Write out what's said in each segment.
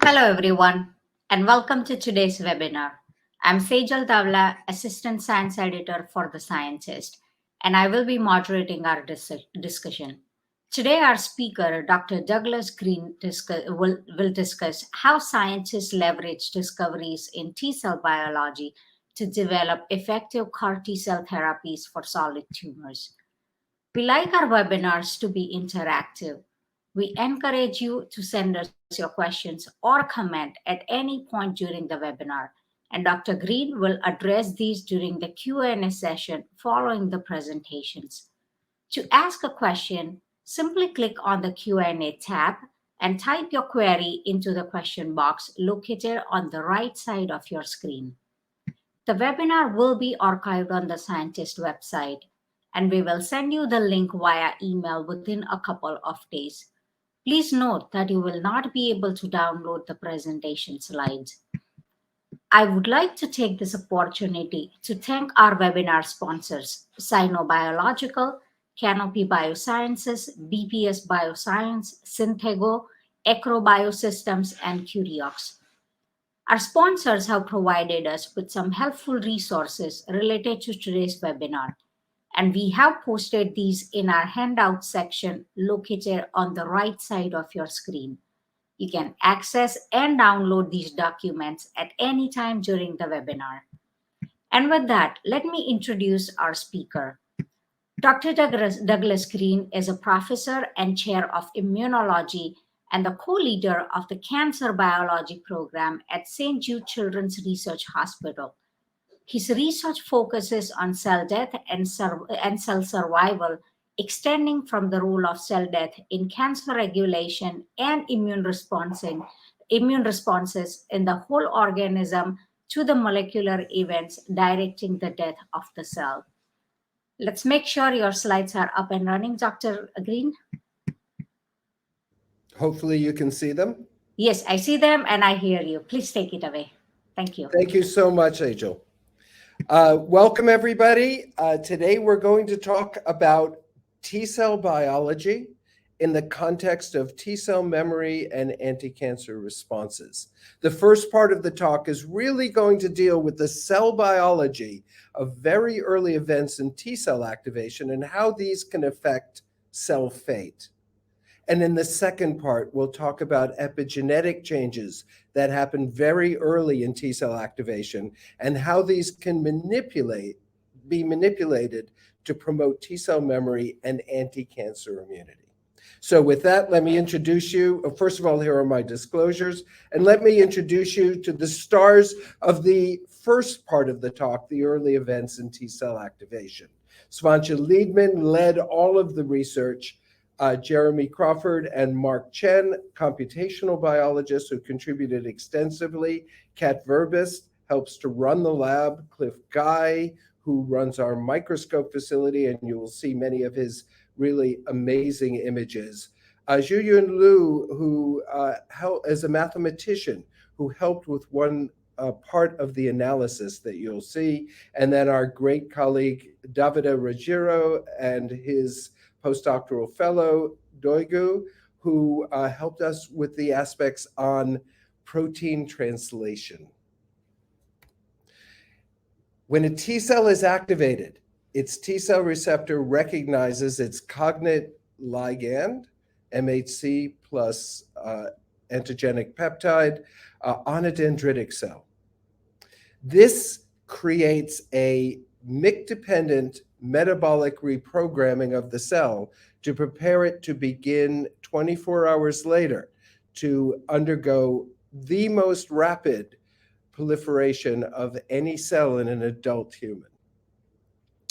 Hello, everyone, and welcome to today's webinar. I'm Sejal Tavla, Assistant Science Editor for The Scientist, and I will be moderating our discussion. Today, our speaker, Dr. Douglas Green, will discuss how scientists leverage discoveries in T cell biology to develop effective CAR T cell therapies for solid tumors. We like our webinars to be interactive. We encourage you to send us your questions or comment at any point during the webinar, and Dr. Green will address these during the Q&A session following the presentations. To ask a question, simply click on the Q&A tab and type your query into the question box located on the right side of your screen. The webinar will be archived on the Scientist website, and we will send you the link via email within a couple of days. Please note that you will not be able to download the presentation slides. I would like to take this opportunity to thank our webinar sponsors, Sinobiological, Canopy Biosciences, BPS Bioscience, Synthego, Acro Biosystems, and Curiox. Our sponsors have provided us with some helpful resources related to today's webinar, and we have posted these in our handout section located on the right side of your screen. You can access and download these documents at any time during the webinar. And with that, let me introduce our speaker. Dr. Douglas Green is a professor and chair of immunology and the co-leader of the Cancer Biology Program at St. Jude Children's Research Hospital. His research focuses on cell death and cell survival, extending from the role of cell death in cancer regulation and immune responses in the whole organism to the molecular events directing the death of the cell. Let's make sure your slides are up and running, Dr. Green. Hopefully you can see them. Yes, I see them and I hear you. Please take it away. Thank you. Thank you so much, Angel. Welcome, everybody. Today we're going to talk about T-cell biology in the context of T-cell memory and anti-cancer responses. The first part of the talk is really going to deal with the cell biology of very early events in T-cell activation and how these can affect cell fate. And in the second part, we'll talk about epigenetic changes that happen very early in T-cell activation and how these can be manipulated to promote T-cell memory and anti-cancer immunity. So with that, let me introduce you. First of all, here are my disclosures. And let me introduce you to the stars of the first part of the talk, the early events in T-cell activation. Svancha Liedman led all of the research. Jeremy Crawford and Mark Chen, computational biologists who contributed extensively. Kat Verbist helps to run the lab. Cliff Guy, who runs our microscope facility, and you will see many of his really amazing images. Zhuyun Liu, who is a mathematician who helped with one part of the analysis that you'll see. And then our great colleague, Davide Ruggiero, and his postdoctoral fellow, Doigu, who helped us with the aspects on protein translation. When a T cell is activated, its T cell receptor recognizes its cognate ligand, MHC plus antigenic peptide, on a dendritic cell. This creates a MYC-dependent metabolic reprogramming of the cell to prepare it to begin 24 hours later to undergo the most rapid proliferation of any cell in an adult human.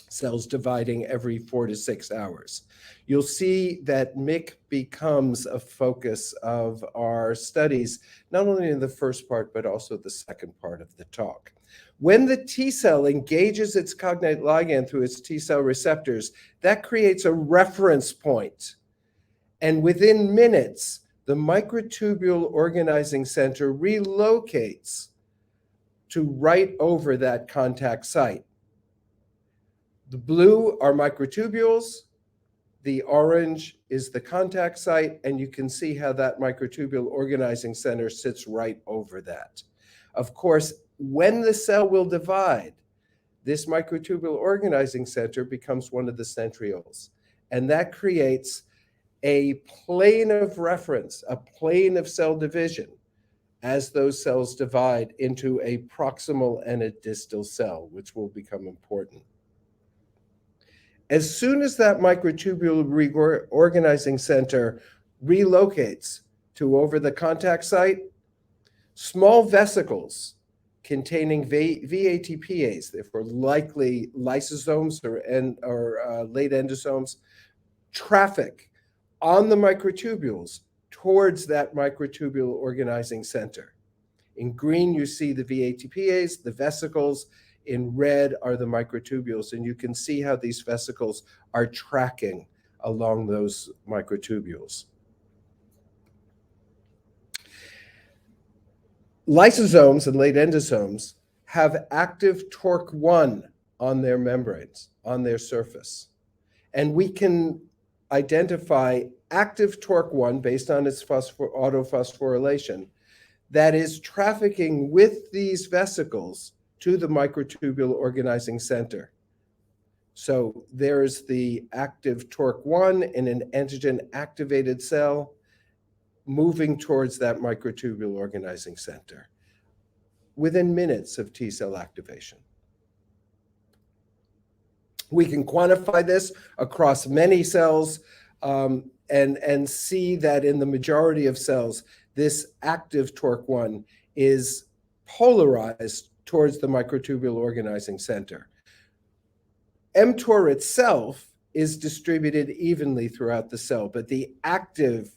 Cells dividing every 4 to 6 hours. You'll see that MYC becomes a focus of our studies, not only in the first part, but also the second part of the talk. When the T cell engages its cognate ligand through its T cell receptors, that creates a reference point. And within minutes, the microtubule organizing center relocates to right over that contact site. The blue are microtubules. The orange is the contact site, and you can see how that microtubule organizing center sits right over that. Of course, when the cell will divide, this microtubule organizing center becomes one of the centrioles. And that creates a plane of reference, a plane of cell division, as those cells divide into a proximal and a distal cell, which will become important. As soon as that microtubule reorganizing center relocates to over the contact site, small vesicles containing VATPase, therefore likely lysosomes or late endosomes, traffic on the microtubules towards that microtubule organizing center. In green, you see the VATPase, the vesicles. In red are the microtubules, and you can see how these vesicles are tracking along those microtubules. Lysosomes and late endosomes have active TORC1 on their membranes, on their surface. And we can identify active TORC1 based on its autophosphorylation that is trafficking with these vesicles to the microtubule organizing center. So there's the active TORC1 in an antigen-activated cell moving towards that microtubule organizing center within minutes of T cell activation. We can quantify this across many cells and see that in the majority of cells, this active TORC1 is polarized towards the microtubule organizing center. mTOR itself is distributed evenly throughout the cell, but the active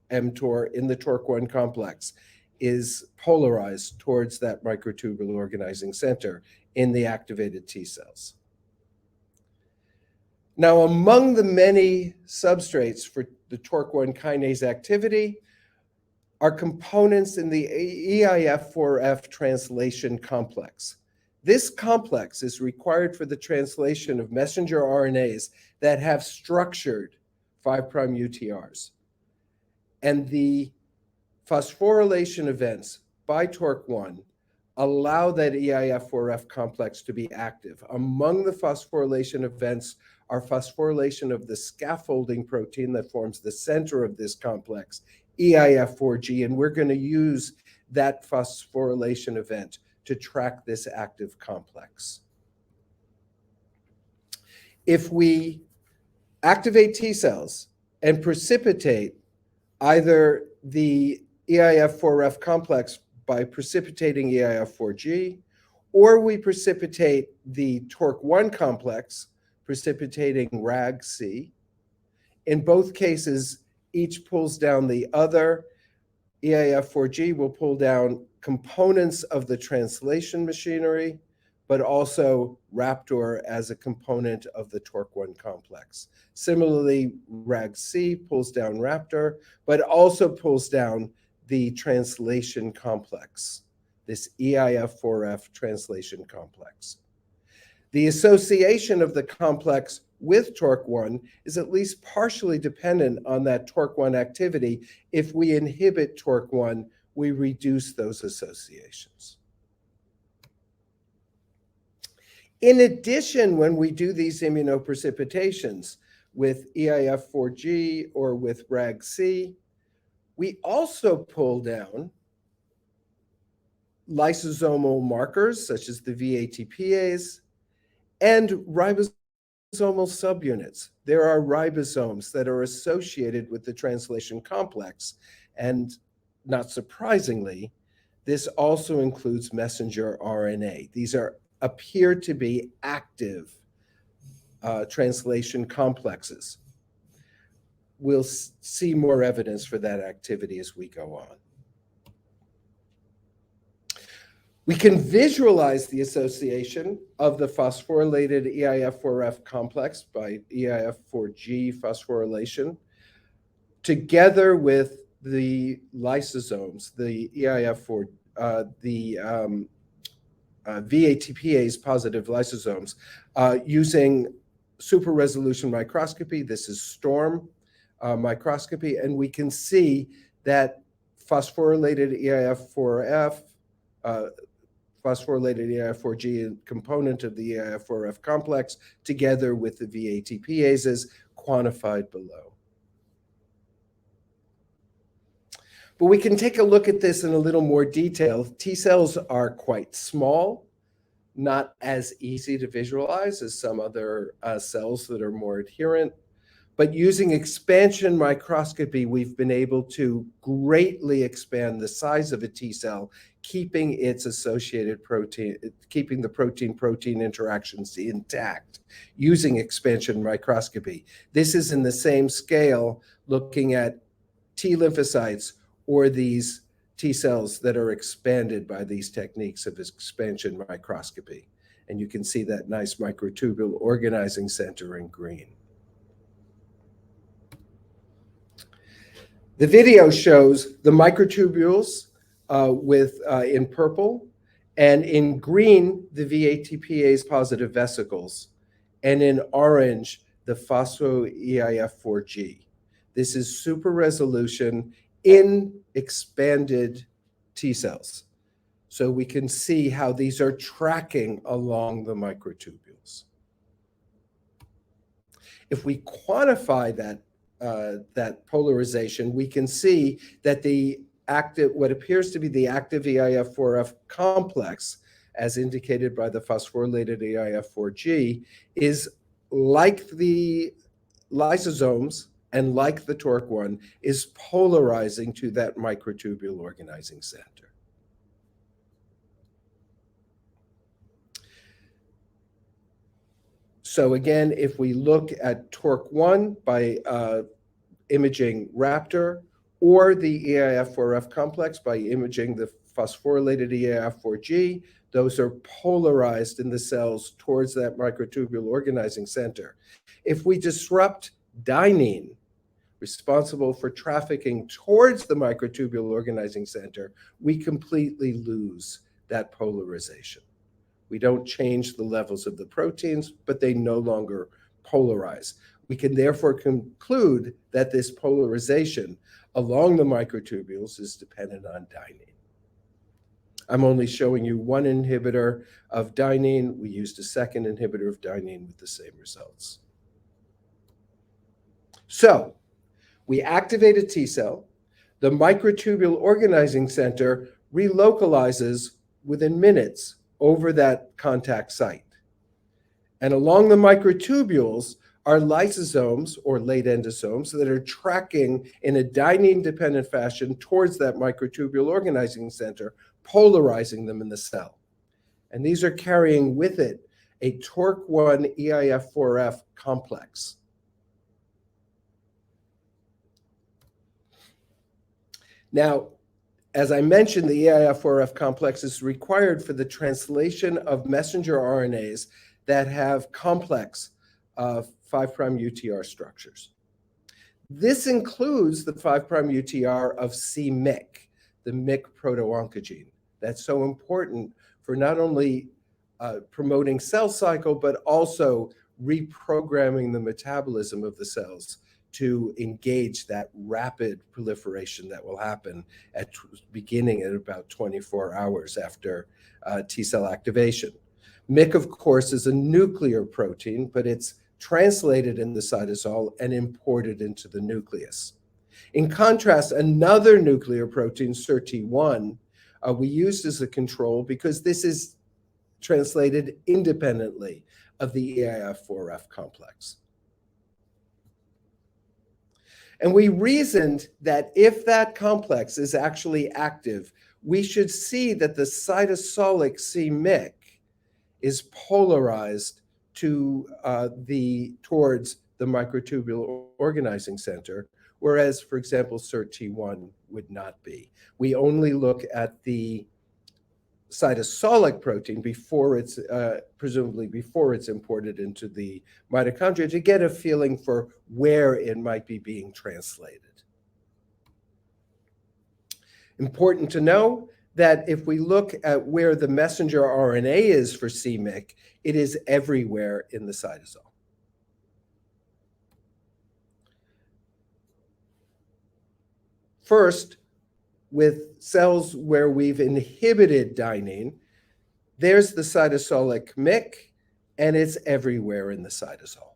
mTOR in the TORC1 complex is polarized towards that microtubule organizing center in the activated T cells. Now, among the many substrates for the TORC1 kinase activity are components in the EIF4F translation complex. This complex is required for the translation of messenger RNAs that have structured 5' UTRs. And the phosphorylation events by TORC1 allow that EIF4F complex to be active. Among the phosphorylation events are phosphorylation of the scaffolding protein that forms the center of this complex, EIF4G, and we're going to use that phosphorylation event to track this active complex. If we activate T cells and precipitate either the EIF4F complex by precipitating EIF4G, or we precipitate the TORC1 complex, precipitating RAG-C. In both cases, each pulls down the other. EIF4G will pull down components of the translation machinery, but also Raptor as a component of the TORC1 complex. Similarly, RAG-C pulls down Raptor, but also pulls down the translation complex, this EIF4F translation complex. The association of the complex with TORC1 is at least partially dependent on that TORC1 activity. If we inhibit TORC1, we reduce those associations. In addition, when we do these immunoprecipitations with EIF4G or with RAG-C, we also pull down lysosomal markers such as the VATPase and ribosomal subunits. There are ribosomes that are associated with the translation complex, and not surprisingly, this also includes messenger RNA. These appear to be active translation complexes. We'll see more evidence for that activity as we go on. We can visualize the association of the phosphorylated EIF4F complex by EIF4G phosphorylation together with the lysosomes, the EIF4, VATPase positive lysosomes, using super resolution microscopy. This is STORM microscopy, and we can see that phosphorylated EIF4F, phosphorylated EIF4G component of the EIF4F complex, together with the VATPases, quantified below. But we can take a look at this in a little more detail. T cells are quite small, not as easy to visualize as some other cells that are more adherent. But using expansion microscopy, we've been able to greatly expand the size of a T cell, keeping its associated protein, keeping the protein-protein interactions intact using expansion microscopy. This is in the same scale looking at T lymphocytes or these T cells that are expanded by these techniques of expansion microscopy. And you can see that nice microtubule organizing center in green. The video shows the microtubules in purple, and in green, the VATPase positive vesicles, and in orange, the phospho-EIF4G. This is super resolution in expanded T cells. So we can see how these are tracking along the microtubules. If we quantify that polarization, we can see that what appears to be the active EIF4F complex, as indicated by the phosphorylated EIF4G, is like the lysosomes and like the TORC1, is polarizing to that microtubule organizing center. So again, if we look at TORC1 by imaging RAPTOR, or the EIF4F complex by imaging the phosphorylated EIF4G, those are polarized in the cells towards that microtubule organizing center. If we disrupt dynein, responsible for trafficking towards the microtubule organizing center, we completely lose that polarization. We don't change the levels of the proteins, but they no longer polarize. We can therefore conclude that this polarization along the microtubules is dependent on dynein. I'm only showing you one inhibitor of dynein. We used a second inhibitor of dynein with the same results. So we activate a T cell. The microtubule organizing center relocalizes within minutes over that contact site. And along the microtubules are lysosomes or late endosomes that are tracking in a dynein-dependent fashion towards that microtubule organizing center, polarizing them in the cell. And these are carrying with it a TORC1 EIF4F complex. Now, as I mentioned, the EIF4F complex is required for the translation of messenger RNAs that have complex 5' UTR structures. This includes the 5' UTR of c-MYC, the MYC proto-oncogene. That's so important for not only promoting cell cycle, but also reprogramming the metabolism of the cells to engage that rapid proliferation that will happen beginning at about 24 hours after T cell activation. MYC, of course, is a nuclear protein, but it's translated in the cytosol and imported into the nucleus. In contrast, another nuclear protein, SIRT1, we used as a control because this is translated independently of the EIF4F complex. And we reasoned that if that complex is actually active, we should see that the cytosolic c-MYC is polarized towards the microtubule organizing center, whereas, for example, SIRT1 would not be. We only look at the cytosolic protein before it's presumably before it's imported into the mitochondria to get a feeling for where it might be being translated. Important to know that if we look at where the messenger RNA is for c-MYC, it is everywhere in the cytosol. First, with cells where we've inhibited dynein, there's the cytosolic MYC, and it's everywhere in the cytosol.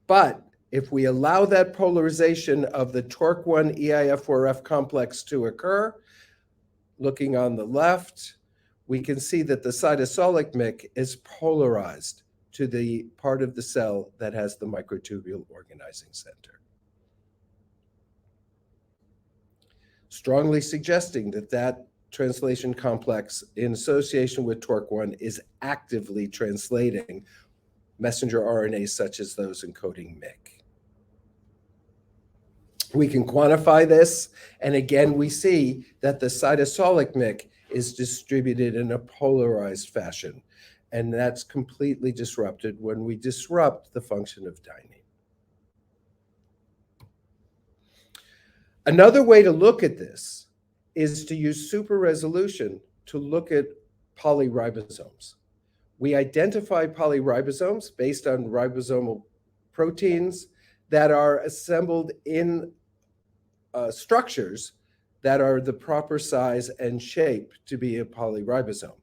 But if we allow that polarization of the TORC1 EIF4F complex to occur, looking on the left, we can see that the cytosolic MYC is polarized to the part of the cell that has the microtubule organizing center, strongly suggesting that that translation complex in association with TORC1 is actively translating messenger RNAs such as those encoding MYC. We can quantify this, and again, we see that the cytosolic MYC is distributed in a polarized fashion, and that's completely disrupted when we disrupt the function of dynein. Another way to look at this is to use super resolution to look at polyribosomes. We identify polyribosomes based on ribosomal proteins that are assembled in structures that are the proper size and shape to be a polyribosome.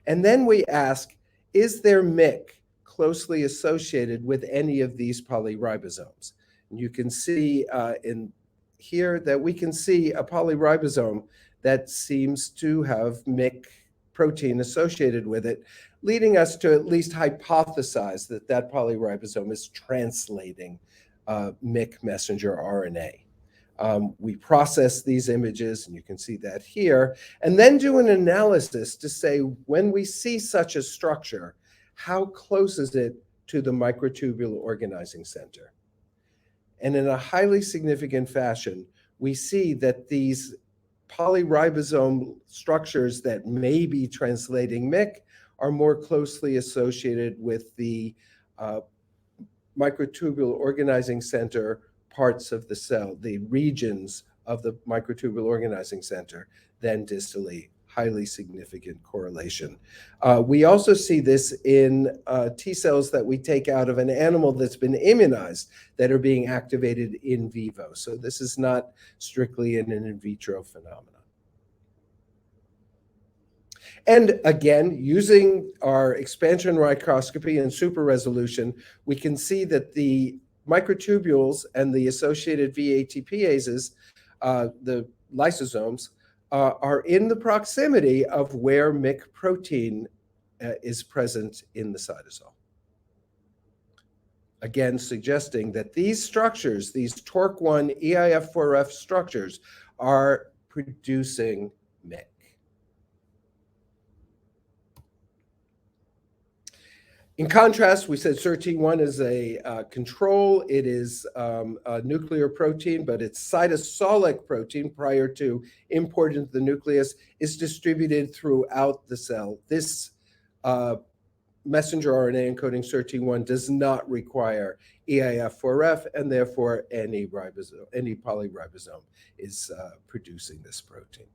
And then we ask, is there MYC closely associated with any of these polyribosomes? And you can see in here that we can see a polyribosome that seems to have MYC protein associated with it, leading us to at least hypothesize that that polyribosome is translating MYC messenger RNA. We process these images, and you can see that here, and then do an analysis to say, when we see such a structure, how close is it to the microtubule organizing center? And in a highly significant fashion, we see that these polyribosome structures that may be translating MYC are more closely associated with the microtubule organizing center parts of the cell, the regions of the microtubule organizing center, than distally. Highly significant correlation. We also see this in T cells that we take out of an animal that's been immunized that are being activated in vivo. So this is not strictly an in vitro phenomenon. And again, using our expansion microscopy and super resolution, we can see that the microtubules and the associated VATPases, the lysosomes, are in the proximity of where MYC protein is present in the cytosol. Again, suggesting that these structures, these TORC1 EIF4F structures, are producing MYC. In contrast, we said SIRT1 is a control. It is a nuclear protein, but its cytosolic protein, prior to import into the nucleus, is distributed throughout the cell. This messenger RNA encoding SIRT1 does not require EIF4F, and therefore any polyribosome is producing this protein.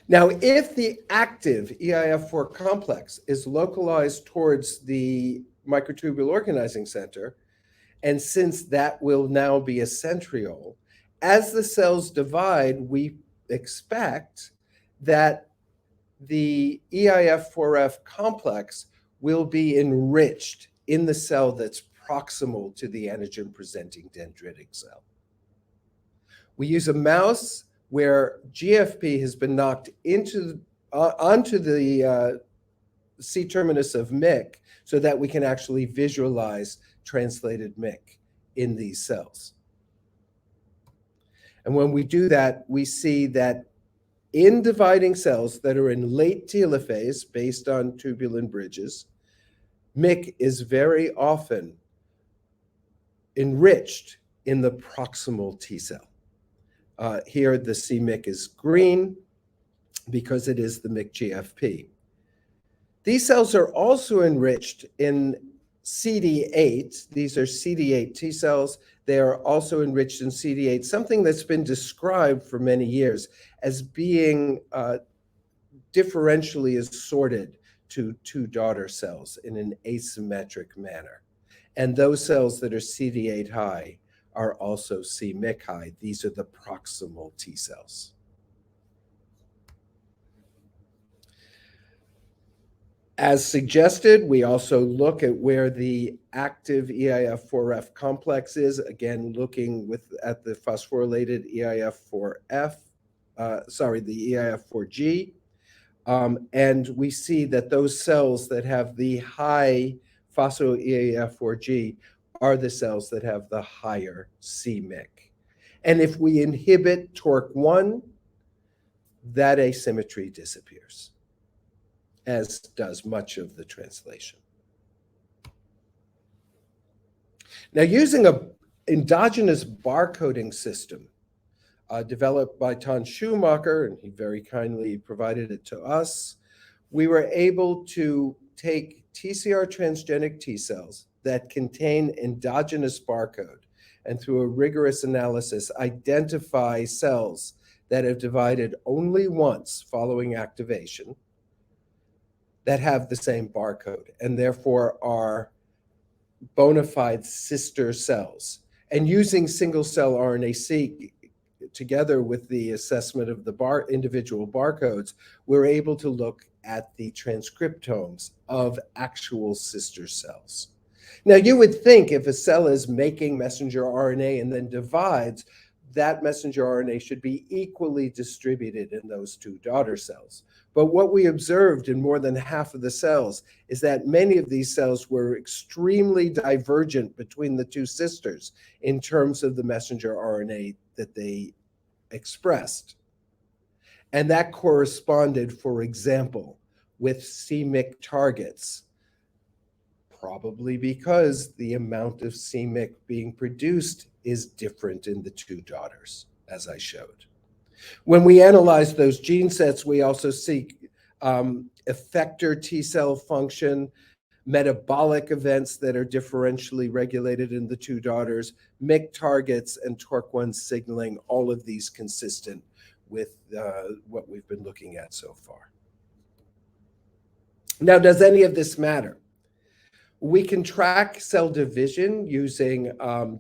Now, if the active EIF4 complex is localized towards the microtubule organizing center, and since that will now be a centriole, as the cells divide, we expect that the EIF4F complex will be enriched in the cell that's proximal to the antigen-presenting dendritic cell. We use a mouse where GFP has been knocked onto the C-terminus of MYC so that we can actually visualize translated MYC in these cells. And when we do that, we see that in dividing cells that are in late telophase, based on tubulin bridges, MYC is very often enriched in the proximal T cell. Here, the c-MYC is green because it is the MYC-GFP. These cells are also enriched in CD8. These are CD8 T cells. They are also enriched in CD8, something that's been described for many years as being differentially assorted to two daughter cells in an asymmetric manner. And those cells that are CD8 high are also c-Myc high. These are the proximal T cells. As suggested, we also look at where the active EIF4F complex is, again, looking at the phosphorylated EIF4F, the EIF4G. And we see that those cells that have the high phospho-EIF4G are the cells that have the higher c-Myc. And if we inhibit TORC1, that asymmetry disappears, as does much of the translation. Now, using an endogenous barcoding system developed by Ton Schumacher, and he very kindly provided it to us, we were able to take TCR transgenic T cells that contain endogenous barcode, and through a rigorous analysis, identify cells that have divided only once following activation that have the same barcode and therefore are bona fide sister cells. And using single cell RNA-seq together with the assessment of the individual barcodes, we're able to look at the transcriptomes of actual sister cells. Now, you would think if a cell is making messenger RNA and then divides, that messenger RNA should be equally distributed in those two daughter cells. But what we observed in more than half of the cells is that many of these cells were extremely divergent between the two sisters in terms of the messenger RNA that they expressed. And that corresponded, for example, with c-Myc targets, probably because the amount of c-Myc being produced is different in the two daughters, as I showed. When we analyze those gene sets, we also see effector T cell function, metabolic events that are differentially regulated in the two daughters, Myc targets, and TORC1 signaling, all of these consistent with what we've been looking at so far. Now, does any of this matter? We can track cell division using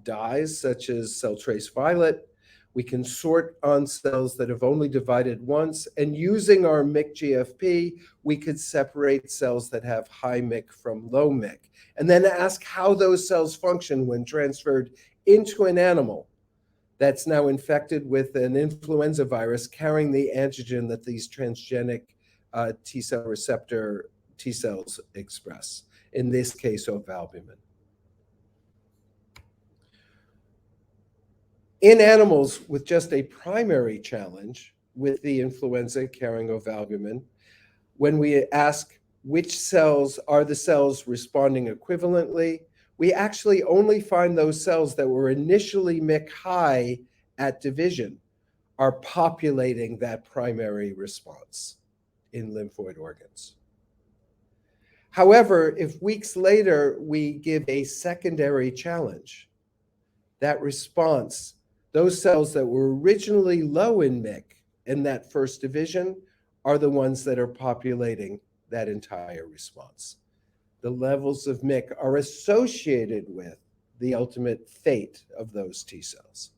dyes such as cell trace violet. We can sort on cells that have only divided once, and using our MYC-GFP, we could separate cells that have high Myc from low Myc, and then ask how those cells function when transferred into an animal that's now infected with an influenza virus carrying the antigen that these transgenic T cell receptor T cells express, in this case, ovalbumin. In animals with just a primary challenge with the influenza carrying ovalbumin, when we ask which cells are the cells responding equivalently, we actually only find those cells that were initially Myc high at division are populating that primary response in lymphoid organs. However, if weeks later we give a secondary challenge, that response, those cells that were originally low in Myc in that first division are the ones that are populating that entire response. The levels of Myc are associated with the ultimate fate of those T cells.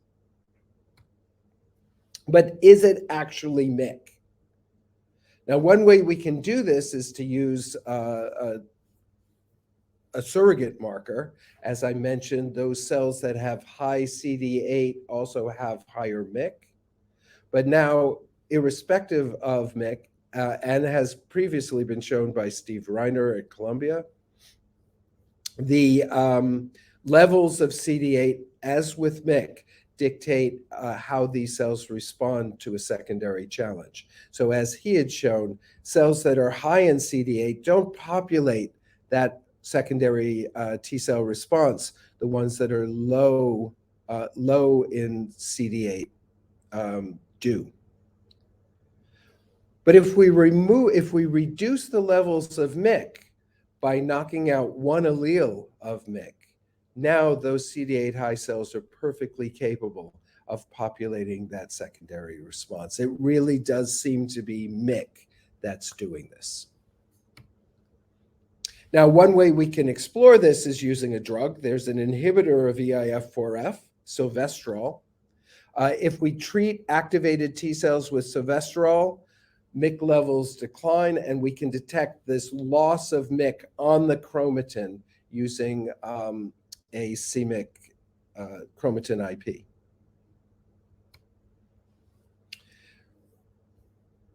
But is it actually Myc? Now, one way we can do this is to use a surrogate marker. As I mentioned, those cells that have high CD8 also have higher Myc. But now, irrespective of Myc, and has previously been shown by Steve Reiner at Columbia, the levels of CD8, as with Myc, dictate how these cells respond to a secondary challenge. So as he had shown, cells that are high in CD8 don't populate that secondary T cell response. The ones that are low in CD8 do. But if we reduce the levels of Myc by knocking out one allele of Myc, now those CD8 high cells are perfectly capable of populating that secondary response. It really does seem to be Myc that's doing this. Now, one way we can explore this is using a drug. There's an inhibitor of EIF4F, silvestrol. If we treat activated T cells with silvestrol, MYC levels decline, and we can detect this loss of MYC on the chromatin using a c-MYC chromatin IP.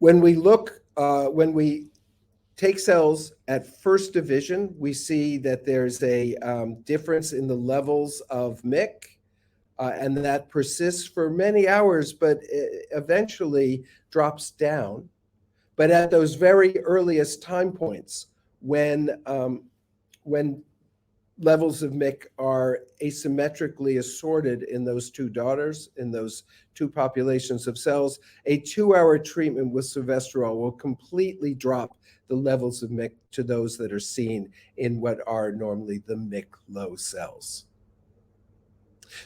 When we take cells at first division, we see that there's a difference in the levels of MYC, and that persists for many hours, but eventually drops down. But at those very earliest time points, when levels of MYC are asymmetrically assorted in those two daughters, in those two populations of cells, a 2-hour treatment with silvestrol will completely drop the levels of MYC to those that are seen in what are normally the MYC low cells.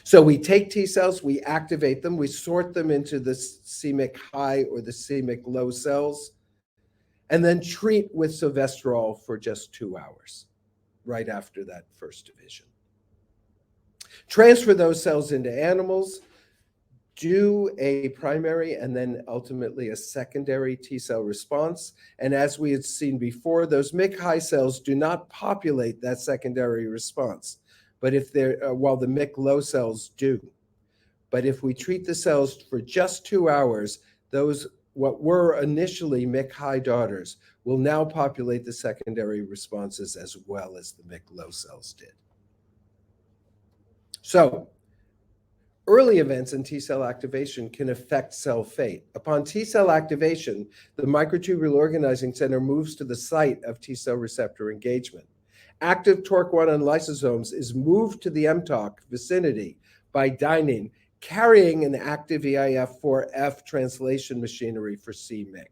So we take T cells, we activate them, we sort them into the c-MYC high or the c-MYC low cells, and then treat with silvestrol for just 2 hours, right after that first division. Transfer those cells into animals, do a primary and then ultimately a secondary T cell response. And as we had seen before, those MYC high cells do not populate that secondary response, but if they're while the MYC low cells do. But if we treat the cells for just 2 hours, those what were initially MYC high daughters will now populate the secondary responses as well as the MYC low cells did. So, early events in T cell activation can affect cell fate. Upon T cell activation, the microtubule organizing center moves to the site of T cell receptor engagement. Active TORC1 on lysosomes is moved to the mTOC vicinity by dynein, carrying an active EIF4F translation machinery for c-MYC.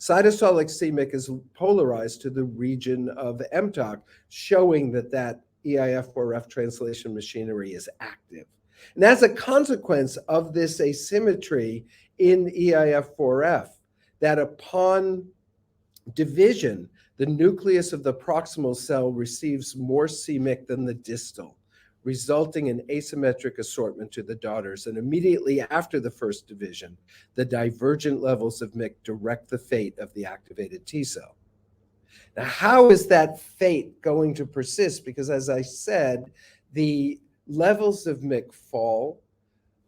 Cytosolic c-MYC is polarized to the region of mTOC, showing that that EIF4F translation machinery is active. And as a consequence of this asymmetry in EIF4F, that upon division, the nucleus of the proximal cell receives more c-MYC than the distal, resulting in asymmetric assortment to the daughters. And immediately after the first division, the divergent levels of MYC direct the fate of the activated T cell. Now, how is that fate going to persist? Because as I said, the levels of MYC fall,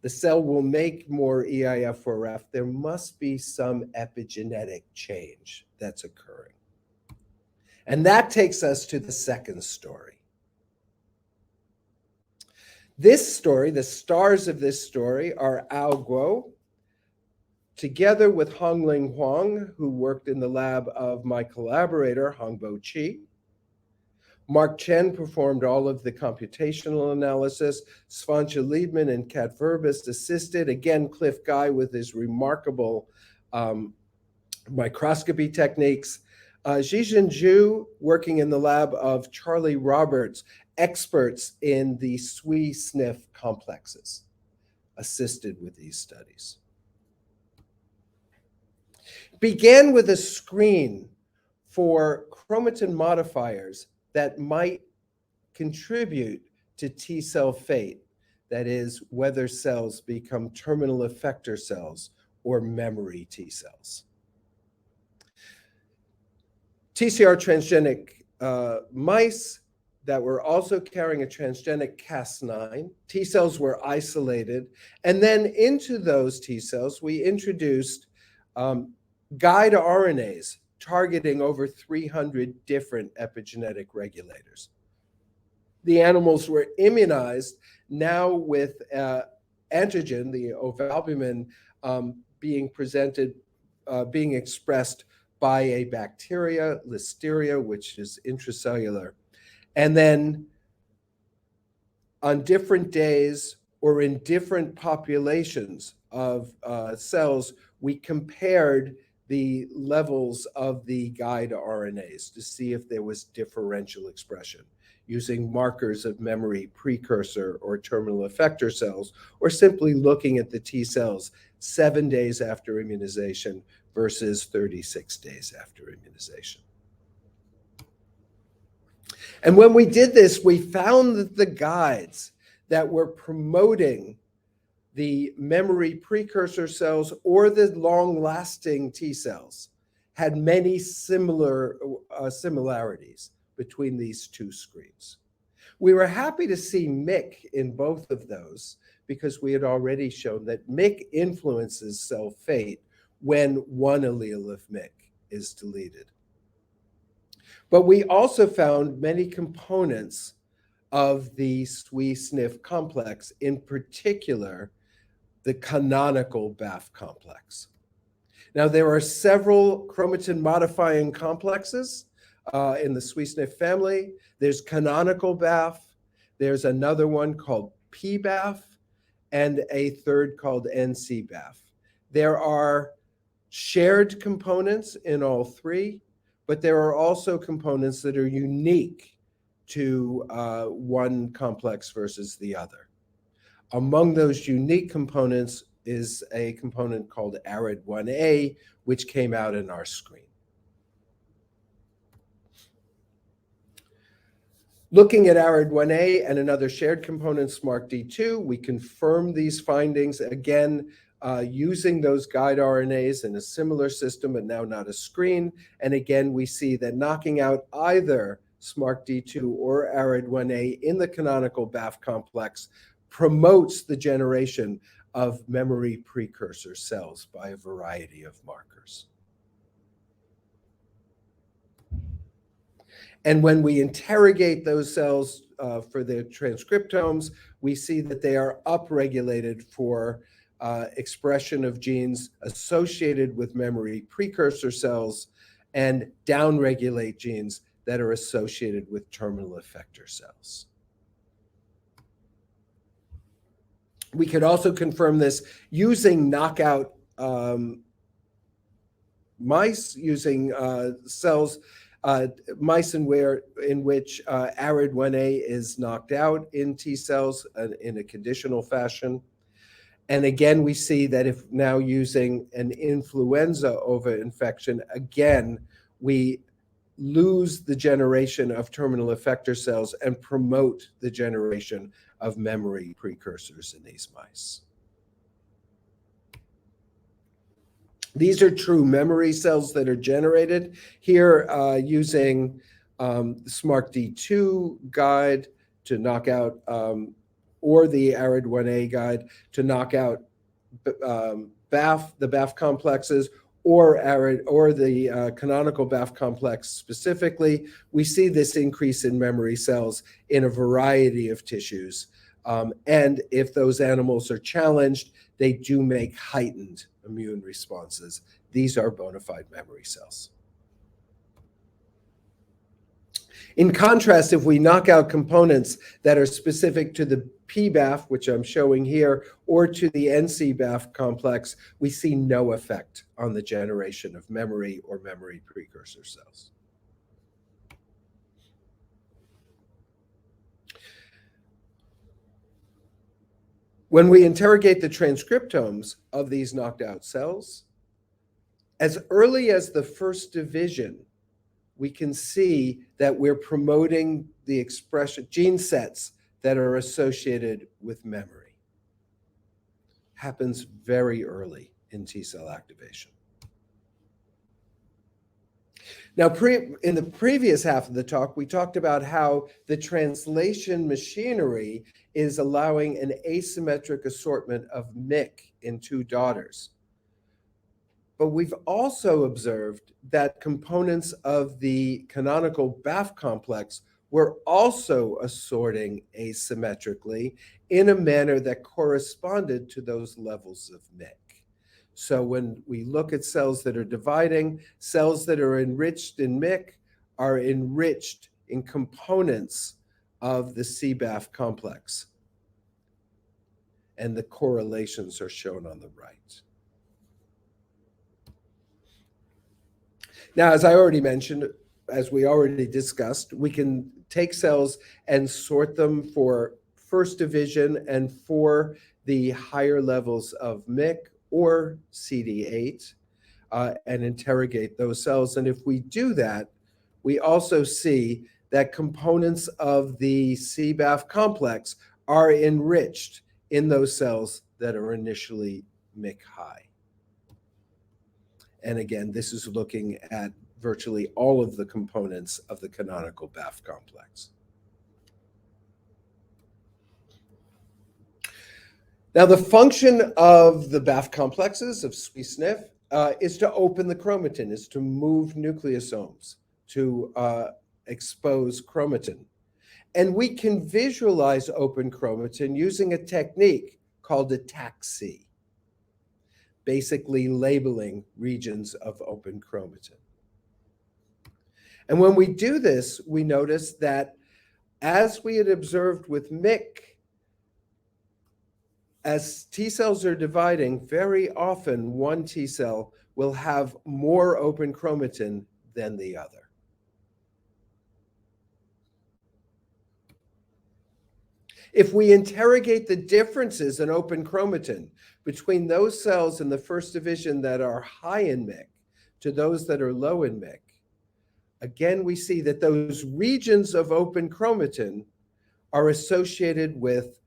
the cell will make more EIF4F. There must be some epigenetic change that's occurring. And that takes us to the second story. This story, the stars of this story are Al Guo, together with Hongling Huang, who worked in the lab of my collaborator, Hongbo Chi. Mark Chen performed all of the computational analysis. Svante Liebman and Kat Verbist assisted. Again, Cliff Guy with his remarkable microscopy techniques. Zhijin Zhu, working in the lab of Charlie Roberts, experts in the SWE/SNF complexes, assisted with these studies. Began with a screen for chromatin modifiers that might contribute to T cell fate, that is, whether cells become terminal effector cells or memory T cells. TCR transgenic mice that were also carrying a transgenic Cas9. T cells were isolated. And then into those T cells, we introduced guide RNAs targeting over 300 different epigenetic regulators. The animals were immunized now with antigen, the ovalbumin, being expressed by a bacteria, Listeria, which is intracellular. And then on different days or in different populations of cells, we compared the levels of the guide RNAs to see if there was differential expression using markers of memory precursor or terminal effector cells, or simply looking at the T cells 7 days after immunization versus 36 days after immunization. And when we did this, we found that the guides that were promoting the memory precursor cells or the long-lasting T cells had many similarities between these two screens. We were happy to see MYC in both of those because we had already shown that MYC influences cell fate when one allele of MYC is deleted. But we also found many components of the SWI/SNF complex, in particular, the canonical BAF complex. Now, there are several chromatin modifying complexes in the SWI/SNF family. There's canonical BAF, there's another one called PBAF, and a third called NCBAF. There are shared components in all three, but there are also components that are unique to one complex versus the other. Among those unique components is a component called ARID1A, which came out in our screen. Looking at ARID1A and another shared component, SMARCD2, we confirm these findings again using those guide RNAs in a similar system, but now not a screen. And again, we see that knocking out either SMARCD2 or ARID1A in the canonical BAF complex promotes the generation of memory precursor cells by a variety of markers. And when we interrogate those cells for their transcriptomes, we see that they are upregulated for expression of genes associated with memory precursor cells and downregulate genes that are associated with terminal effector cells. We could also confirm this using knockout mice, using cells, mice in which ARID1A is knocked out in T cells in a conditional fashion. And again, we see that if now using an influenza overinfection, again, we lose the generation of terminal effector cells and promote the generation of memory precursors in these mice. These are true memory cells that are generated here using SMARCD2 guide to knock out, or the ARID1A guide to knock out BAF, the BAF complexes, or ARID, or the canonical BAF complex specifically. We see this increase in memory cells in a variety of tissues. And if those animals are challenged, they do make heightened immune responses. These are bona fide memory cells. In contrast, if we knock out components that are specific to the PBAF, which I'm showing here, or to the NCBAF complex, we see no effect on the generation of memory or memory precursor cells. When we interrogate the transcriptomes of these knocked out cells, as early as the first division, we can see that we're promoting the expression gene sets that are associated with memory. Happens very early in T cell activation. Now, in the previous half of the talk, we talked about how the translation machinery is allowing an asymmetric assortment of MYC in two daughters. But we've also observed that components of the canonical BAF complex were also assorting asymmetrically in a manner that corresponded to those levels of MYC. So when we look at cells that are dividing, cells that are enriched in MYC are enriched in components of the CBAF complex. And the correlations are shown on the right. Now, as I already mentioned, as we already discussed, we can take cells and sort them for first division and for the higher levels of MYC or CD8 and interrogate those cells. And if we do that, we also see that components of the CBAF complex are enriched in those cells that are initially MYC high. And again, this is looking at virtually all of the components of the canonical BAF complex. Now, the function of the BAF complexes of SWI/SNF is to open the chromatin, is to move nucleosomes, to expose chromatin. And we can visualize open chromatin using a technique called ataxy, basically labeling regions of open chromatin. And when we do this, we notice that as we had observed with MYC, as T cells are dividing, very often one T cell will have more open chromatin than the other. If we interrogate the differences in open chromatin between those cells in the first division that are high in MYC to those that are low in MYC, again, we see that those regions of open chromatin are associated with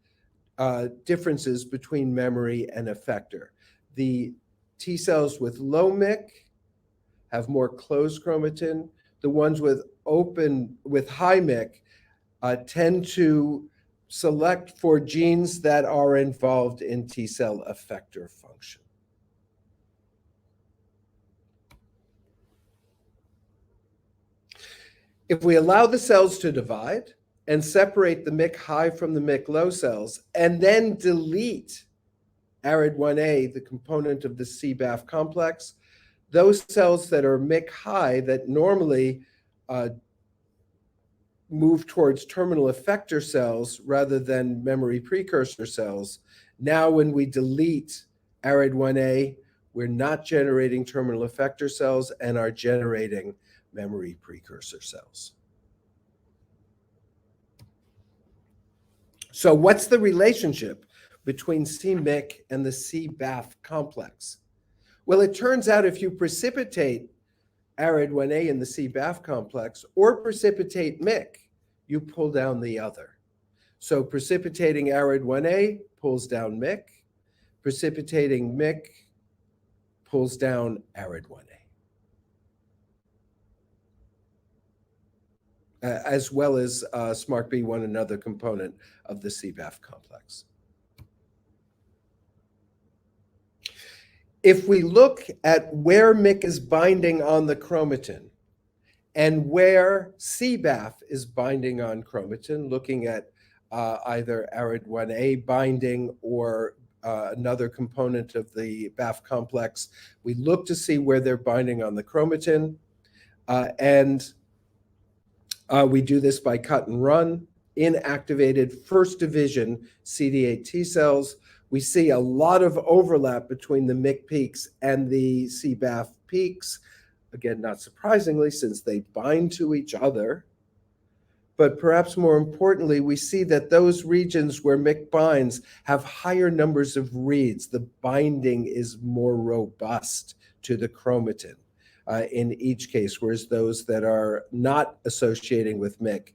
differences between memory and effector. The T cells with low MYC have more closed chromatin. The ones with high MYC tend to select for genes that are involved in T cell effector function. If we allow the cells to divide and separate the MYC high from the MYC low cells, and then delete ARID1A, the component of the CBAF complex, those cells that are MYC high that normally move towards terminal effector cells rather than memory precursor cells, now when we delete ARID1A, we're not generating terminal effector cells and are generating memory precursor cells. So what's the relationship between c-MYC and the CBAF complex? Well, it turns out if you precipitate ARID1A in the CBAF complex or precipitate MYC, you pull down the other. So precipitating ARID1A pulls down MYC, precipitating MYC pulls down ARID1A. As well as SMARCB1, another component of the CBAF complex. If we look at where MYC is binding on the chromatin and where CBAF is binding on chromatin, looking at either ARID1A binding or another component of the BAF complex, we look to see where they're binding on the chromatin. We do this by cut and run. Inactivated first division CD8 T cells, we see a lot of overlap between the MYC peaks and the CBAF peaks. Again, not surprisingly, since they bind to each other. But perhaps more importantly, we see that those regions where MYC binds have higher numbers of reads. The binding is more robust to the chromatin. In each case, whereas those that are not associating with MYC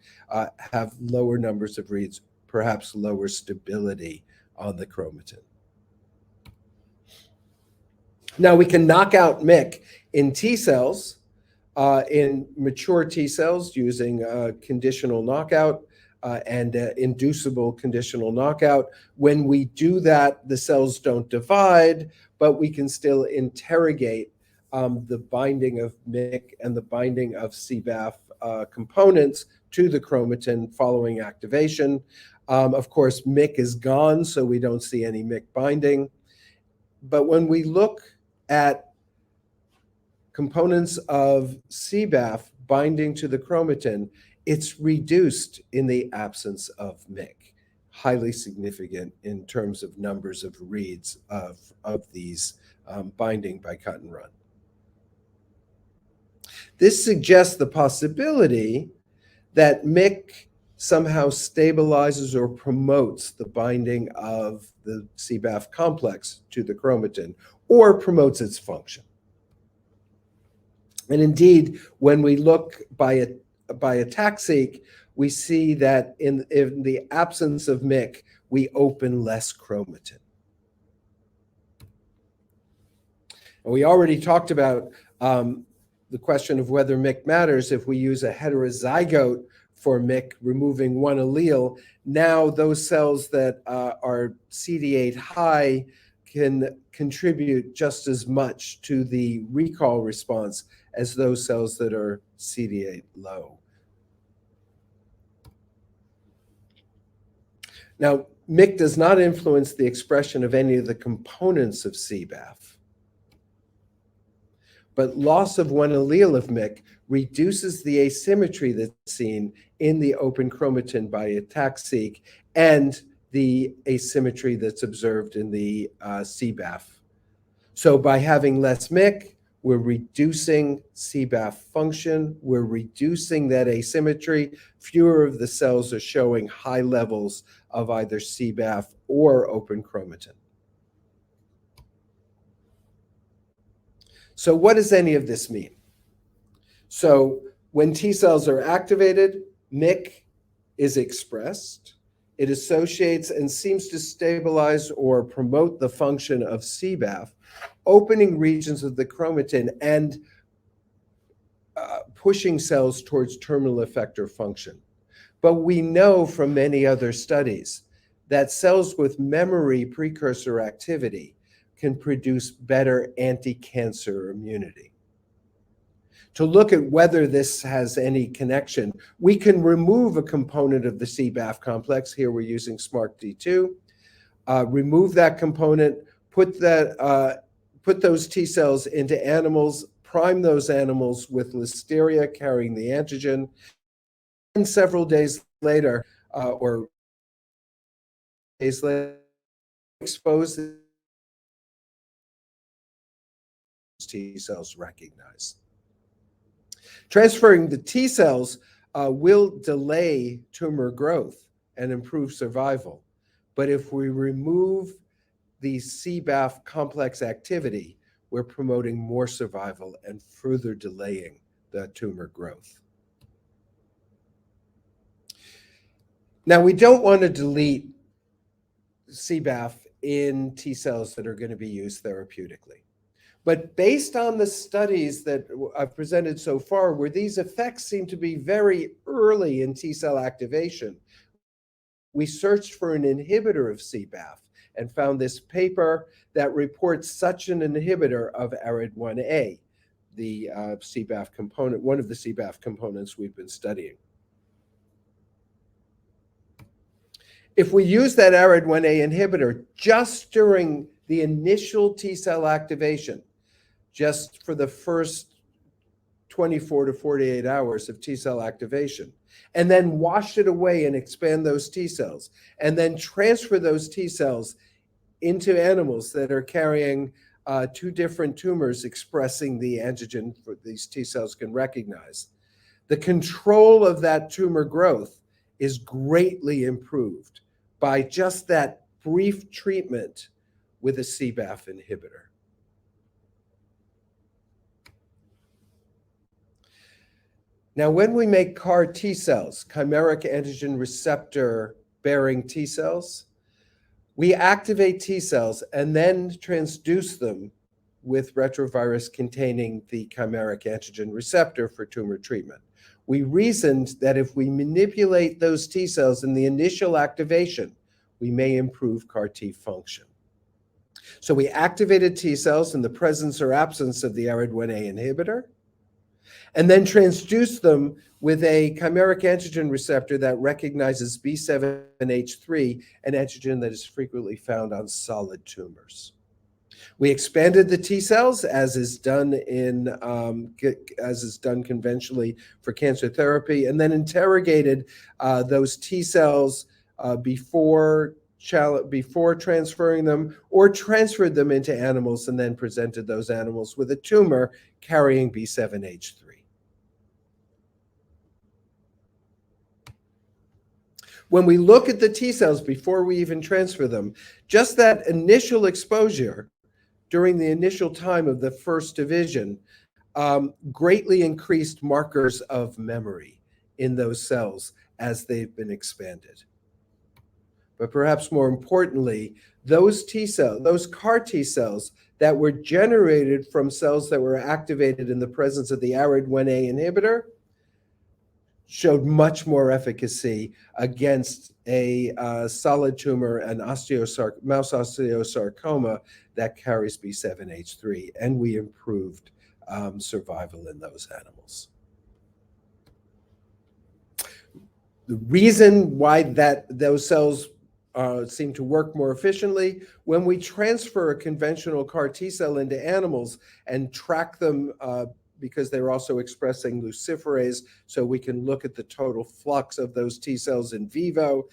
have lower numbers of reads, perhaps lower stability on the chromatin. Now we can knock out MYC in T cells, in mature T cells using conditional knockout and inducible conditional knockout. When we do that, the cells don't divide, but we can still interrogate the binding of MYC and the binding of CBAF components to the chromatin following activation. Of course, MYC is gone, so we don't see any MYC binding. But when we look at components of CBAF binding to the chromatin, it's reduced in the absence of MYC, highly significant in terms of numbers of reads of these binding by cut and run. This suggests the possibility that MYC somehow stabilizes or promotes the binding of the CBAF complex to the chromatin or promotes its function. And indeed, when we look by by ATAC-seq, we see that in the absence of MYC, we open less chromatin. And we already talked about the question of whether MYC matters. If we use a heterozygote for MYC, removing one allele, now those cells that are CD8 high can contribute just as much to the recall response as those cells that are CD8 low. Now, MYC does not influence the expression of any of the components of CBAF, but loss of one allele of MYC reduces the asymmetry that's seen in the open chromatin by ATAC-seq and the asymmetry that's observed in the CBAF. So by having less MYC, we're reducing CBAF function, we're reducing that asymmetry. Fewer of the cells are showing high levels of either CBAF or open chromatin. So what does any of this mean? So when T cells are activated, MYC is expressed. It associates and seems to stabilize or promote the function of CBAF, opening regions of the chromatin and pushing cells towards terminal effector function. But we know from many other studies that cells with memory precursor activity can produce better anti-cancer immunity. To look at whether this has any connection, we can remove a component of the CBAF complex. Here we're using SMARCD2. Remove that component, put those T cells into animals, prime those animals with listeria carrying the antigen, and several days later, expose the T cells recognize. Transferring the T cells will delay tumor growth and improve survival. But if we remove the CBAF complex activity, we're promoting more survival and further delaying the tumor growth. Now, we don't want to delete CBAF in T cells that are going to be used therapeutically. But based on the studies that I've presented so far, where these effects seem to be very early in T cell activation, we searched for an inhibitor of CBAF and found this paper that reports such an inhibitor of ARID1A, the CBAF component, one of the CBAF components we've been studying. If we use that ARID1A inhibitor just during the initial T cell activation, just for the first 24 to 48 hours of T cell activation, and then wash it away and expand those T cells, and then transfer those T cells into animals that are carrying two different tumors expressing the antigen for these T cells can recognize, the control of that tumor growth is greatly improved by just that brief treatment with a CBAF inhibitor. Now, when we make CAR T cells, chimeric antigen receptor bearing T cells, we activate T cells and then transduce them with retrovirus containing the chimeric antigen receptor for tumor treatment. We reasoned that if we manipulate those T cells in the initial activation, we may improve CAR T function. So we activated T cells in the presence or absence of the ARID1A inhibitor, and then transduce them with a chimeric antigen receptor that recognizes B7H3, an antigen that is frequently found on solid tumors. We expanded the T cells, as is done conventionally for cancer therapy, and then interrogated those T cells before transferring them, or transferred them into animals and then presented those animals with a tumor carrying B7H3. When we look at the T cells before we even transfer them, just that initial exposure during the initial time of the first division greatly increased markers of memory in those cells as they've been expanded. But perhaps more importantly, those CAR T cells that were generated from cells that were activated in the presence of the ARID1A inhibitor showed much more efficacy against a solid tumor, an mouse osteosarcoma that carries B7H3, and we improved survival in those animals. The reason why those cells seem to work more efficiently, when we transfer a conventional CAR T cell into animals and track them because they're also expressing luciferase, so we can look at the total flux of those T cells in vivo.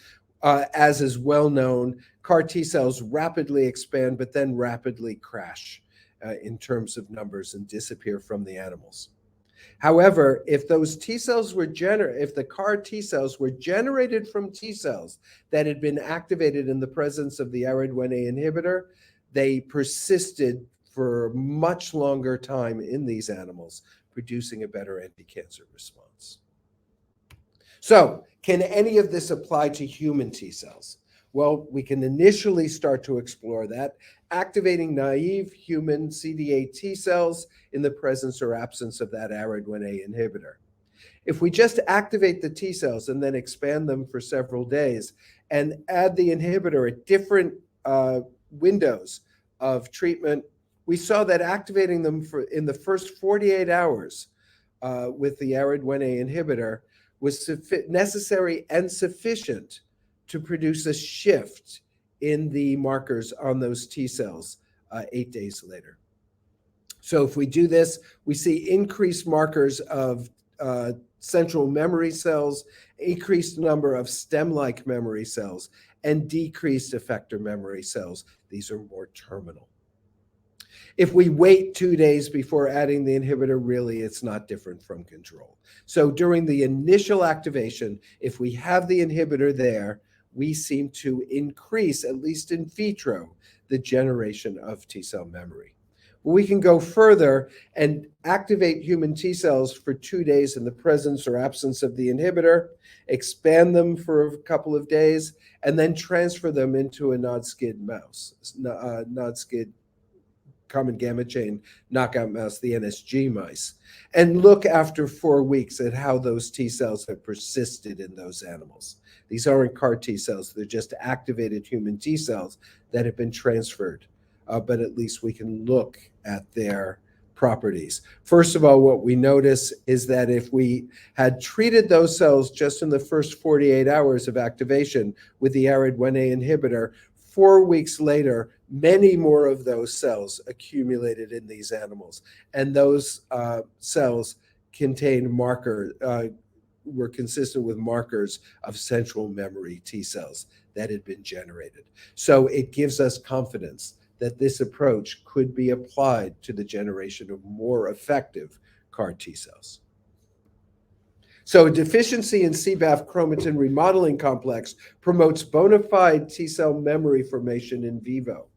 As is well known, CAR T cells rapidly expand, but then rapidly crash in terms of numbers and disappear from the animals. However, if those T cells were if the CAR T cells were generated from T cells that had been activated in the presence of the ARID1A inhibitor, they persisted for a much longer time in these animals, producing a better anti-cancer response. So, can any of this apply to human T cells? Well, we can initially start to explore that, activating naive human CD8 T cells in the presence or absence of that ARID1A inhibitor. If we just activate the T cells and then expand them for several days and add the inhibitor at different windows of treatment, we saw that activating them in the first 48 hours with the ARID1A inhibitor was necessary and sufficient to produce a shift in the markers on those T cells 8 days later. So if we do this, we see increased markers of central memory cells, increased number of stem-like memory cells, and decreased effector memory cells. These are more terminal. If we wait 2 days before adding the inhibitor, really it's not different from control. So during the initial activation, if we have the inhibitor there, we seem to increase, at least in vitro, the generation of T cell memory. We can go further and activate human T cells for 2 days in the presence or absence of the inhibitor, expand them for a couple of days, and then transfer them into a NOD-SCID mouse, NOD-SCID common gamma chain knockout mouse, the NSG mice, and look after 4 weeks at how those T cells have persisted in those animals. These aren't CAR T cells, they're just activated human T cells that have been transferred, but at least we can look at their properties. First of all, what we notice is that if we had treated those cells just in the first 48 hours of activation with the ARID1A inhibitor, 4 weeks later, many more of those cells accumulated in these animals. And those cells contained were consistent with markers of central memory T cells that had been generated. So it gives us confidence that this approach could be applied to the generation of more effective CAR T cells. So a deficiency in CBAF chromatin remodeling complex promotes bona fide T cell memory formation in vivo.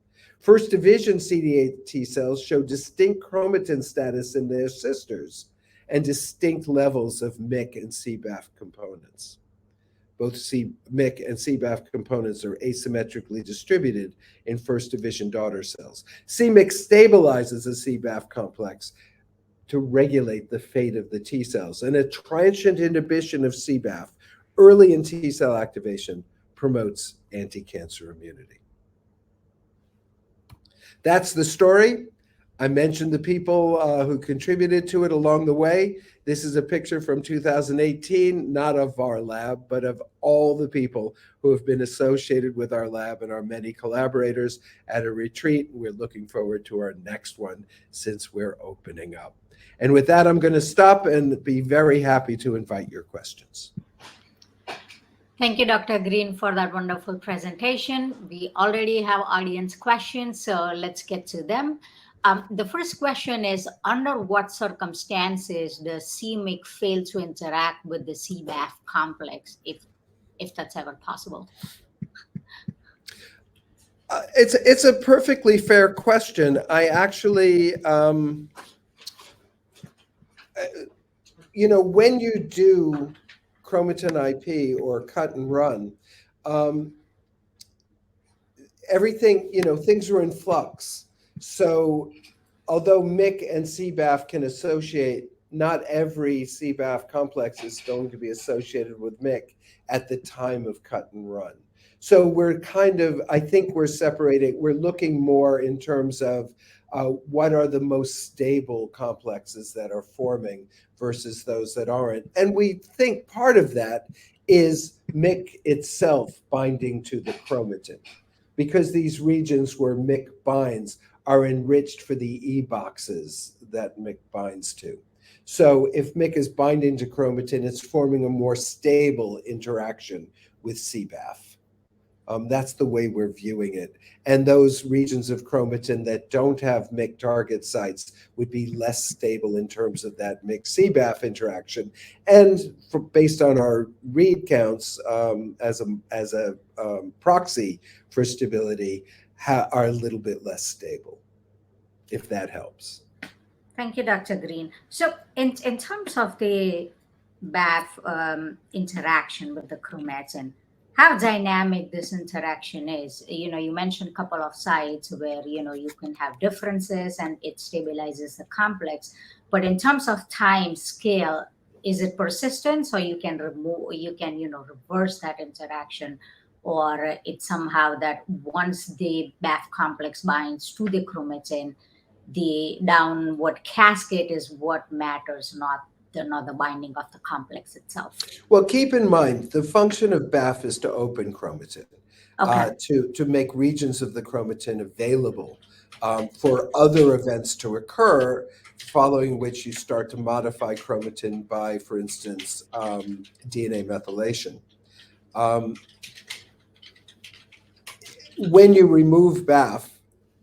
First division CD8 T cells show distinct chromatin status in their sisters and distinct levels of MYC and CBAF components. Both MYC and CBAF components are asymmetrically distributed in first division daughter cells. c-MYC stabilizes the CBAF complex to regulate the fate of the T cells, and a transient inhibition of CBAF early in T cell activation promotes anti-cancer immunity. That's the story. I mentioned the people who contributed to it along the way. This is a picture from 2018, not of our lab, but of all the people who have been associated with our lab and our many collaborators at a retreat. We're looking forward to our next one since we're opening up. And with that, I'm going to stop and be very happy to invite your questions. Thank you, Dr. Green, for that wonderful presentation. We already have audience questions, so let's get to them. The first question is, under what circumstances does c-MYC fail to interact with the CBAF complex, if that's ever possible? It's a perfectly fair question. I actually, when you do chromatin IP or cut and run, everything, things are in flux. So although MYC and CBAF can associate, not every CBAF complex is going to be associated with MYC at the time of cut and run. So we're I think we're separating, we're looking more in terms of what are the most stable complexes that are forming versus those that aren't. And we think part of that is MYC itself binding to the chromatin, because these regions where MYC binds are enriched for the E boxes that MYC binds to. So if MYC is binding to chromatin, it's forming a more stable interaction with CBAF. That's the way we're viewing it. And those regions of chromatin that don't have MYC target sites would be less stable in terms of that MYC-CBAF interaction. And based on our read counts as a proxy for stability, are a little bit less stable, if that helps. Thank you, Dr. Green. So in terms of the BAF interaction with the chromatin, how dynamic this interaction is. You mentioned a couple of sites where, you can have differences and it stabilizes the complex. But in terms of time scale, is it persistent? So you can reverse that interaction, or it's somehow that once the BAF complex binds to the chromatin, the downward cascade is what matters, not the binding of the complex itself. Well, keep in mind, the function of BAF is to open chromatin, to make regions of the chromatin available for other events to occur, following which you start to modify chromatin by, for instance, DNA methylation. When you remove BAF,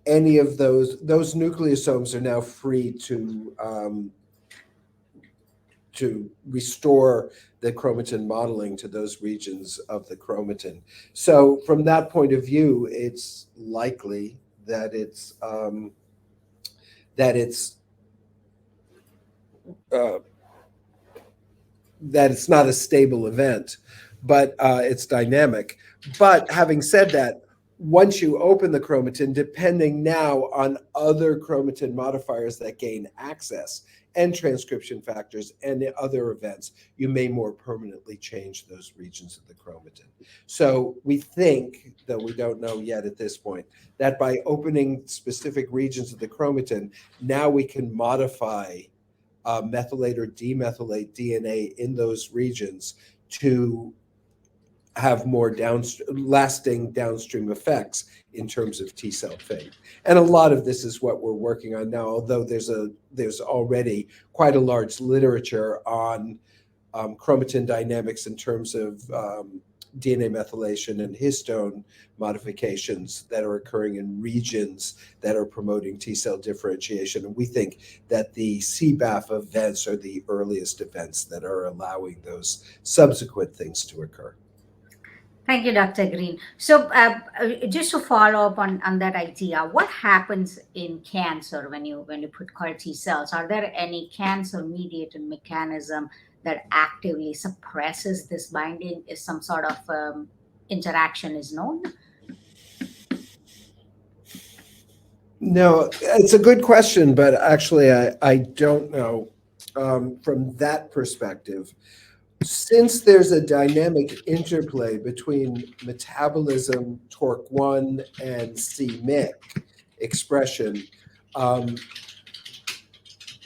any of those nucleosomes are now free to restore the chromatin modeling to those regions of the chromatin. So from that point of view, it's likely that it's not a stable event, but it's dynamic. But having said that, once you open the chromatin, depending now on other chromatin modifiers that gain access and transcription factors and the other events, you may more permanently change those regions of the chromatin. So we think, though we don't know yet at this point, that by opening specific regions of the chromatin, now we can modify methylate or demethylate DNA in those regions to have more lasting downstream effects in terms of T cell fate. And a lot of this is what we're working on now, although there's already quite a large literature on chromatin dynamics in terms of DNA methylation and histone modifications that are occurring in regions that are promoting T cell differentiation. And we think that the CBAF events are the earliest events that are allowing those subsequent things to occur. Thank you, Dr. Green. So just to follow up on that idea, what happens in cancer when you put CAR T cells? Are there any cancer-mediated mechanism that actively suppresses this binding? Is some sort of interaction is known? No, it's a good question, but actually I don't know from that perspective. Since there's a dynamic interplay between metabolism, TORC1, and c-MYC expression,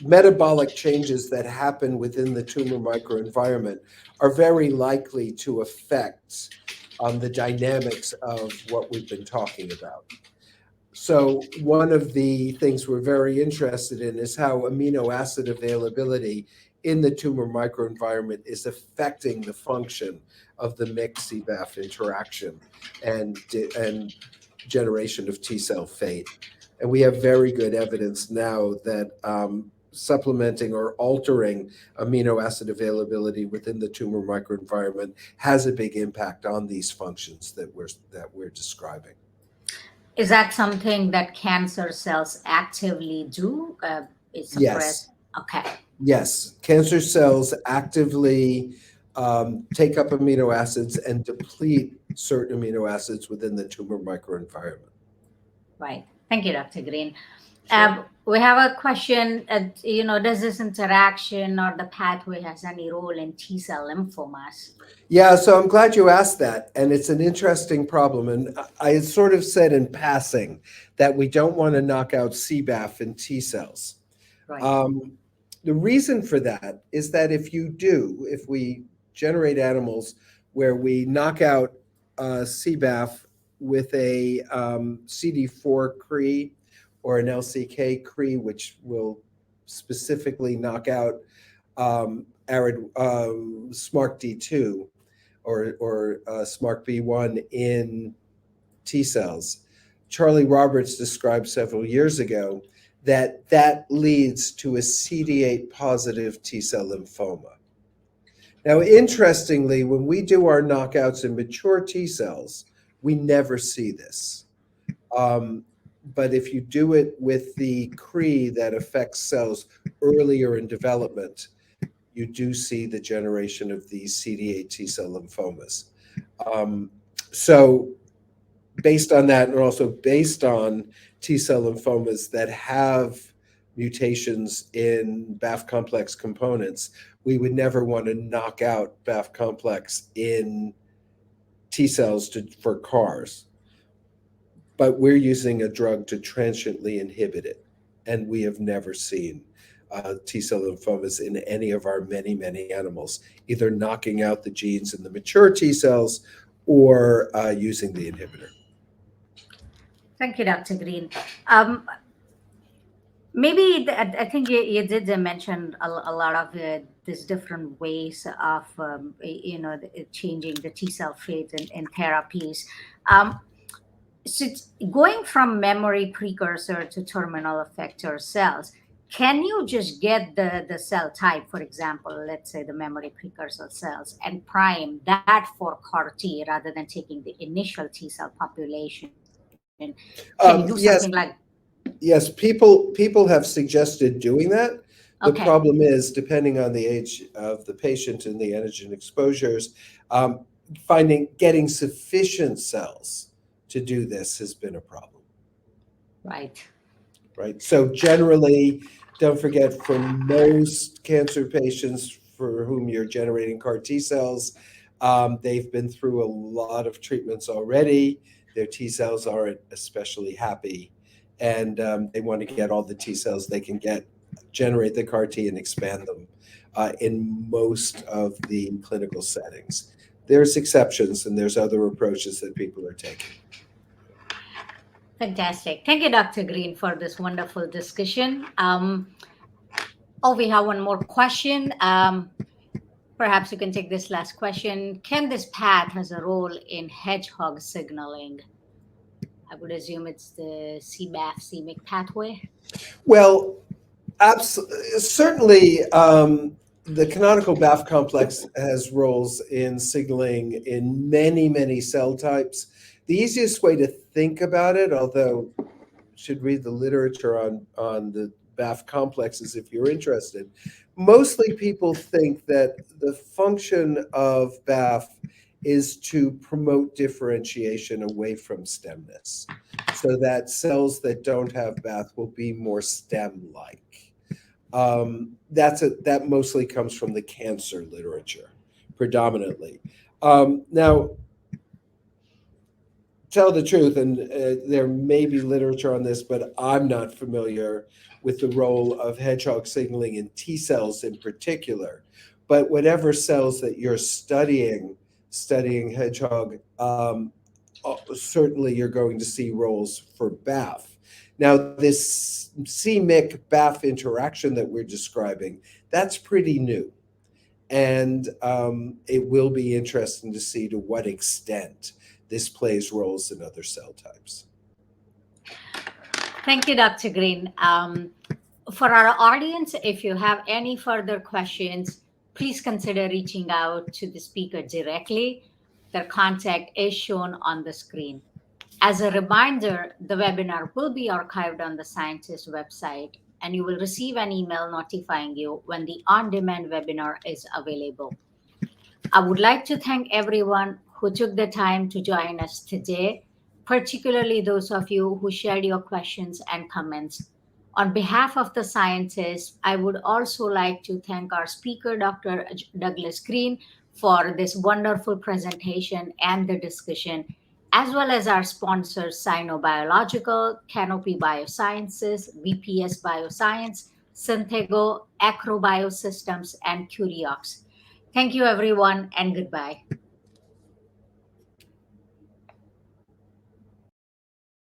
metabolic changes that happen within the tumor microenvironment are very likely to affect the dynamics of what we've been talking about. So one of the things we're very interested in is how amino acid availability in the tumor microenvironment is affecting the function of the MYC-CBAF interaction and generation of T cell fate. And we have very good evidence now that supplementing or altering amino acid availability within the tumor microenvironment has a big impact on these functions that we're describing. Is that something that cancer cells actively do? Yes. Okay. Yes, cancer cells actively take up amino acids and deplete certain amino acids within the tumor microenvironment. Right. Thank you, Dr. Green. Sure. We have a question, does this interaction or the pathway has any role in T-cell lymphomas? Yeah, so I'm glad you asked that. And it's an interesting problem. And I sort of said in passing that we don't want to knock out CBAF in T cells. Right. The reason for that is that if we generate animals where we knock out CBAF with a CD4 CRE or an LCK CRE, which will specifically knock out SMARCD2 or SMARCB1 in T cells. Charlie Roberts described several years ago that leads to a CD8 positive T cell lymphoma. Now, interestingly, when we do our knockouts in mature T cells, we never see this. But if you do it with the CRE that affects cells earlier in development, you do see the generation of these CD8 T cell lymphomas. So based on that, and also based on T cell lymphomas that have mutations in BAF complex components, we would never want to knock out BAF complex in T cells for CARs. But we're using a drug to transiently inhibit it. And we have never seen T cell lymphomas in any of our many, many animals, either knocking out the genes in the mature T cells or using the inhibitor. Thank you, Dr. Green. I think you did mention a lot of these different ways of changing the T cell fate in therapies. So going from memory precursor to terminal effector cells, can you just get the cell type, for example, let's say the memory precursor cells, and prime that for CAR T rather than taking the initial T cell population? Can you do Yes. something like? Yes, people have suggested doing that. The Okay. problem is, depending on the age of the patient and the antigen exposures, getting sufficient cells to do this has been a problem. Right. Right. So generally, don't forget, for most cancer patients for whom you're generating CAR T cells, they've been through a lot of treatments already. Their T cells aren't especially happy, and they want to get all the T cells they can get, generate the CAR T, and expand them in most of the clinical settings. There's exceptions, and there's other approaches that people are taking. Fantastic. Thank you, Dr. Green, for this wonderful discussion. We have one more question. Perhaps you can take this last question. Can this path has a role in hedgehog signaling? I would assume it's the CBAF c-MYC pathway. Well, certainly the canonical BAF complex has roles in signaling in many, many cell types. The easiest way to think about it, although you should read the literature on the BAF complexes if you're interested, mostly people think that the function of BAF is to promote differentiation away from stemness, so that cells that don't have BAF will be more stem-like. That mostly comes from the cancer literature, predominantly. Now, tell the truth, and there may be literature on this, but I'm not familiar with the role of hedgehog signaling in T cells in particular. But whatever cells that you're studying hedgehog, certainly you're going to see roles for BAF. Now, this c-MYC BAF interaction that we're describing, that's pretty new. And it will be interesting to see to what extent this plays roles in other cell types. Thank you, Dr. Green. For our audience, if you have any further questions, please consider reaching out to the speaker directly. Their contact is shown on the screen. As a reminder, the webinar will be archived on the Scientist website, and you will receive an email notifying you when the on-demand webinar is available. I would like to thank everyone who took the time to join us today, particularly those of you who shared your questions and comments. On behalf of the scientists, I would also like to thank our speaker, Dr. Douglas Green, for this wonderful presentation and the discussion, as well as our sponsors, Sinobiological, Canopy Biosciences, VPS Bioscience, Synthego, Acrobiosystems, and Curiox. Thank you, everyone, and goodbye.